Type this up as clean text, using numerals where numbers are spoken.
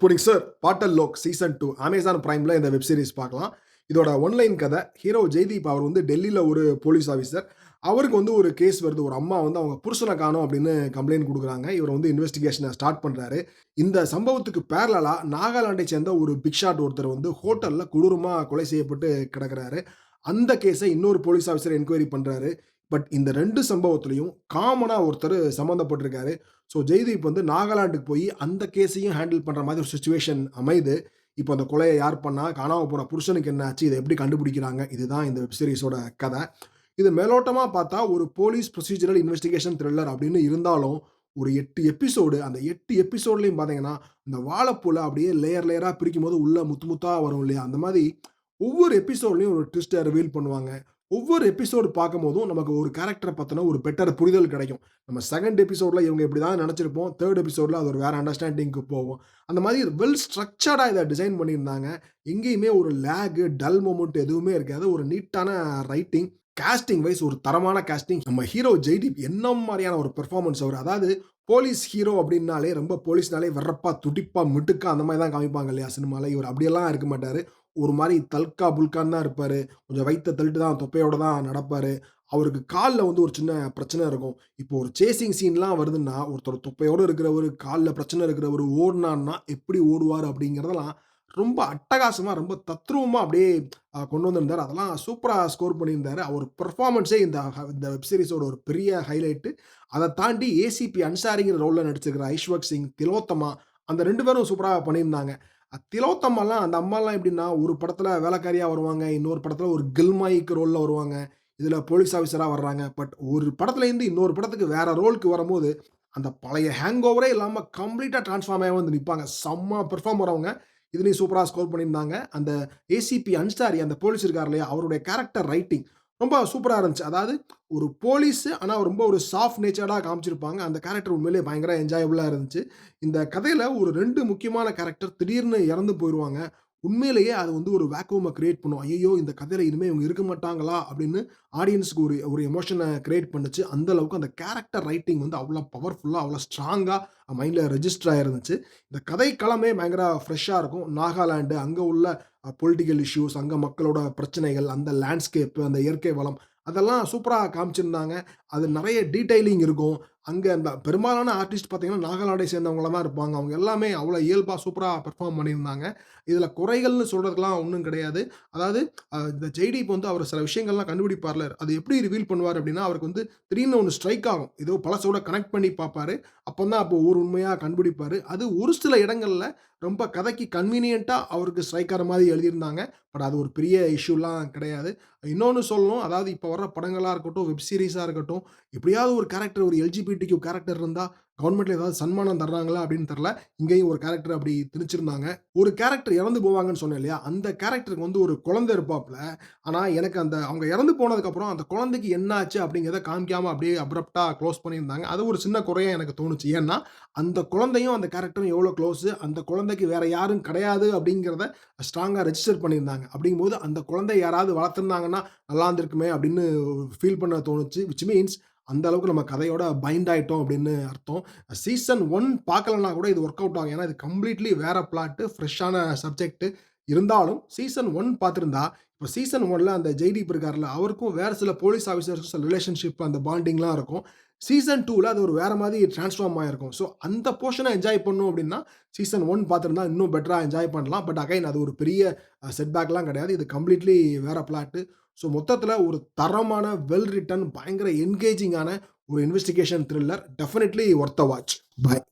புரிங்க sir. பாட்டல் Lok season 2 Amazon பிரைம்ல இந்த web series பார்க்கலாம். இதோட ஒன்லைன் கதை ஹீரோ ஜெய்தீப் அவர் வந்து டெல்லில ஒரு போலீஸ் ஆபிசர். அவருக்கு வந்து ஒரு கேஸ் வருது. ஒரு அம்மா வந்து அவங்க புருஷன காணோம் அப்படின்னு கம்ப்ளைண்ட் குடுக்குறாங்க. இவர் வந்து இன்வெஸ்டிகேஷன ஸ்டார்ட் பண்றாரு. இந்த சம்பவத்துக்கு பேரலலா நாகாலாந்தை சேர்ந்த ஒரு பிக் ஷாட் ஒருத்தர் வந்து ஹோட்டல்ல கொடூரமா கொலை செய்யப்பட்டு கிடக்குறாரு. அந்த கேஸ இன்னொரு போலீஸ் ஆபிசர் என்குயரி பண்றாரு. பட் இந்த 2 சம்பவத்திலயும் காமனா ஒருத்தரு சம்மந்தப்பட்டிருக்காரு. ஸோ ஜெய்தீப் வந்து நாகாலாந்துக்கு போய் அந்த கேஸையும் ஹேண்டில் பண்ற மாதிரி ஒரு சிச்சுவேஷன் அமையுது. இப்போ அந்த கொலைய யார் பண்ணா? காணாம போன புருஷனுக்கு என்ன ஆச்சு? இத எப்படி கண்டுபிடிக்கிறாங்க? இதுதான் இந்த வெப் சீரிஸோட கத. இது மேலோட்டமா பார்த்தா ஒரு போலீஸ் ப்ரொசீஜரல் இன்வெஸ்டிகேஷன் த்ரில்லர் அப்படின்னு இருந்தாலும், ஒரு 8 எபிசோடு அந்த 8 எபிசோட்லயும் பார்த்தீங்கன்னா, இந்த வாழைப்பூல அப்படியே லேயர் லேயரா பிரிக்கும்போது உள்ள முத்து முத்தா வரும் இல்லையா? அந்த மாரி ஒவ்வொரு எபிசோட்லயும் ஒரு ட்விஸ்ட்ட ரிவீல் பண்ணுவாங்க. ஒவ்வொரு எபிசோடு பார்க்கும்போதும் நமக்கு ஒரு கேரக்டர பத்தின ஒரு பெட்டர் புரிதல் கிடைக்கும். நம்ம 2ண்ட் எபிசோட்ல இவங்க இப்படிதான் நெனச்சிருப்போம். 3ர்ட் எபிசோட்ல அது ஒரு வேற அண்டர்ஸ்டாண்டிங்க்கு போகும். அந்த மாரி வெல் ஸ்ட்ரக்சர்டா இத டிசைன் பண்ணியிருந்தாங்க. எங்கேயுமே ஒரு லேக், டல் மொமெண்ட் எதுவுமே இருக்காது. ஒரு நீட்டான ரைட்டிங். காஸ்டிங் வைஸ் ஒரு தரமான காஸ்டிங். நம்ம ஹீரோ ஜெய்தீப் என்ன மாரியான ஒரு பெர்ஃபார்மன்ஸ் அவரு. அதாவது போலீஸ் ஹீரோ அப்டின்னாலே ரொம்ப போலீஸ்னாலே வெறப்பா, துடிப்பா, மிடுக்கா அந்த மாரி தான் காமிப்பாங்க இல்லையா சினிமால. இவரு அப்படியெல்லாம் இருக்க மாட்டாரு. ஒரு மாரி தல்கா புல்கான்னு தான் இருப்பாரு. கொஞ்சம் வயித்த தள்ளிட்டு தான் தொப்பையோட தான் நடப்பாரு. அவருக்கு கால்ல வந்து ஒரு சின்ன பிரச்சனை இருக்கும். இப்போ ஒரு சேசிங் சீன்லாம் வருதுன்னா, ஒருத்தர் தொப்பையோட இருக்கிறவரு, கால்ல பிரச்சனை இருக்கிறவரு ஓடுனான்னா எப்படி ஓடுவாரு அப்படிங்கிறதெல்லாம் ரொம்ப அட்டகாசமா, ரொம்ப தத்ரூவமா அப்படியே கொண்டு வந்திருந்தாரு. அதெல்லாம் சூப்பரா ஸ்கோர் பண்ணியிருந்தாரு. அவர் பெர்ஃபார்மன்ஸே இந்த வெப் சீரிஸோட ஒரு பெரிய ஹைலைட். அத தாண்டி ஏசிபி அன்சாரிங்கிற ரோல்ல நடிச்சிருக்கிற ஐஷ்வக் சிங், திலோத்தமா அந்த 2 பேரும் சூப்பரா பண்ணியிருந்தாங்க. திலோத்தமாலாம் அந்த அம்மாலாம் எப்படின்னா, ஒரு படத்துல வேலைக்காரியா வருவாங்க. இன்னொரு படத்துல ஒரு கில்மாய்க் ரோல்ல வருவாங்க. இதுல போலீஸ் ஆபிசரா வர்றாங்க. பட் ஒரு படத்துலேருந்து இன்னொரு படத்துக்கு வேற ரோலுக்கு வரம்போது, அந்த பழைய ஹேங் ஓவரே இல்லாம கம்ப்ளீட்டா டிரான்ஸ்ஃபார்ம் ஆயி வந்து நிப்பாங்க. செம்ம பெர்ஃபார்மர் அவங்க. இதுலயும் சூப்பரா ஸ்கோர் பண்ணியிருந்தாங்க. அந்த ஏசிபி அன்சாரி அந்த போலீஸ் இருக்காரு இல்லையா? அவருடைய கேரக்டர் ரைட்டிங் ரொம்ப சூப்பரா இருந்துச்சு. அதாவது ஒரு போலீஸு ஆனா ரொம்ப ஒரு சாஃப்ட் நேச்சர்டா காமிச்சிருப்பாங்க. அந்த கேரக்டர் உண்மையிலேயே பயங்கர என்ஜாயபிளா இருந்துச்சு. இந்த கதையில ஒரு 2 முக்கியமான கேரக்டர் திடீர்னு இறந்து போயிருவாங்க. உண்மையிலேயே அது வந்து ஒரு வேக்குவம கிரியேட் பண்ணும். ஐய்யயோ! இந்த கதையில இனிமே இவங்க இருக்க மாட்டாங்களா? அப்படின்னு ஆடியன்ஸ்க்கு ஒரு ஒரு எமோஷன கிரியேட் பண்ணுச்சு. அந்த அளவுக்கு அந்த கேரக்டர் ரைட்டிங் வந்து அவ்ளோ பவர்ஃபுல்லா, அவ்ளோ ஸ்ட்ராங்கா மைண்ட்ல ரெஜிஸ்டர் ஆயிருந்துச்சு. இந்த கதை களமே பயங்கர ஃப்ரெஷ்ஷா இருக்கும். நாகாலாந்து அங்க உள்ள பொலிட்டிக்கல் இஷ்யூஸ், அங்க மக்களோட பிரச்சனைகள், அந்த லேண்ட்ஸ்கேப், அந்த இயற்கை வளம் அதெல்லாம் சூப்பரா காமிச்சிருந்தாங்க. அது நெறைய டீட்டெயிலிங் இருக்கும். அங்க அந்த பெரும்பாலான ஆர்டிஸ்ட் பார்த்தீங்கன்னா, நாகாலாண்டை சேர்ந்தவங்களா தான் இருப்பாங்க. அவங்க எல்லாமே அவ்வளோ இயல்பா சூப்பரா பெர்ஃபார்ம் பண்ணியிருந்தாங்க. இதுல குறைகள்னு சொல்றதுக்குலாம் ஒண்ணும் கிடையாது. அதாவது இந்த ஜெய்டீப் வந்து அவர் சில விஷயங்கள்லாம் கண்டுபிடிப்பார்ல. அது எப்படி ரிவீல் பண்ணுவார் அப்படின்னா, அவருக்கு வந்து திடீர்னு ஒண்ணு ஸ்ட்ரைக் ஆகும். ஏதோ பழசோட கனெக்ட் பண்ணி பார்ப்பாரு. அப்போ ஒரு உண்மையா கண்டுபிடிப்பாரு. அது ஒரு சில இடங்கள்ல ரொம்ப கதைக்கு கன்வீனியன்ட்டா அவருக்கு ஸ்ட்ரைக் ஆற மாரி எழுதியிருந்தாங்க. பட் அது ஒரு பெரிய இஷ்யூலாம் கிடையாது. இன்னொன்னு சொல்லணும். அதாவது இப்ப வர்ற படங்களா இருக்கட்டும், வெப் சீரிஸா இருக்கட்டும், எப்படியாவது ஒரு கேரக்டர் ஒரு எல்ஜிபிடிக்யூ கேரக்டர் இருந்தா, கவர்ன்மெண்ட்ல ஏதாவது சன்மானம் தர்றாங்களா அப்படின்னு தெரியல. இங்கேயும் ஒரு கேரக்டர் அப்படி திணிச்சிருந்தாங்க. ஒரு கேரக்டர் இறந்து போவாங்கன்னு சொன்னேன் இல்லையா? அந்த கேரக்டருக்கு வந்து ஒரு குழந்தை இருப்பாப்ல. ஆனா எனக்கு அந்த அவங்க இறந்து போனதுக்கப்புறம் அந்த குழந்தைக்கு என்ன ஆச்சு அப்படிங்கிறத காமிக்காம அப்படியே அப்ரப்ட்டா குளோஸ் பண்ணியிருந்தாங்க. அது ஒரு சின்ன குறையா எனக்கு தோணுச்சு. ஏன்னா, அந்த குழந்தையும் அந்த கேரக்டரும் எவ்வளோ குளோஸு, அந்த குழந்தைக்கு வேற யாரும் கிடையாது அப்படிங்கிறத ஸ்ட்ராங்கா ரெஜிஸ்டர் பண்ணியிருந்தாங்க. அப்படிங்கும்போது அந்த குழந்தைய யாராவது வளர்த்திருந்தாங்கன்னா நல்லா இருந்திருக்குமே அப்படின்னு ஃபீல் பண்ண தோணுச்சு. விச் மீன்ஸ் அந்த அளவுக்கு நம்ம கதையோட பைண்ட் ஆயிட்டோம் அப்படின்னு அர்த்தம். சீசன் 1 பார்க்கலன்னா கூட இது ஒர்க் அவுட் ஆகும். ஏன்னா, இது கம்ப்ளீட்லி வேற பிளாட், ஃப்ரெஷ்ஷான சப்ஜெக்ட். இருந்தாலும் சீசன் 1 பார்த்திருந்தா, இப்ப சீசன் 1ல அந்த ஜெய்டீப் இருக்கார்ல, அவருக்கும் வேற சில போலீஸ் ஆஃபிசர்ஸ்க்கும் சில ரிலேஷன்ஷிப் அந்த பாண்டிங்லாம் இருக்கும். சீசன் 2ல அது ஒரு வேற மாரி டிரான்ஸ்ஃபார்ம் ஆயிருக்கும். ஸோ அந்த போர்ஷன என்ஜாய் பண்ணணும் அப்படின்னா, சீசன் 1 பார்த்திருந்தா இன்னும் பெட்டரா என்ஜாய் பண்ணலாம். பட் அகைன் அது ஒரு பெரிய செட்பேக்லாம் கிடையாது. இது கம்ப்ளீட்லி வேற பிளாட். ஸோ மொத்தத்தில ஒரு தரமான, வெல் ரிட்டன் பயங்கர என்கேஜிங்கான ஒரு இன்வெஸ்டிகேஷன் த்ரில்லர். டெஃபினெட்லி வொர்த் எ வாட்ச். பாய்.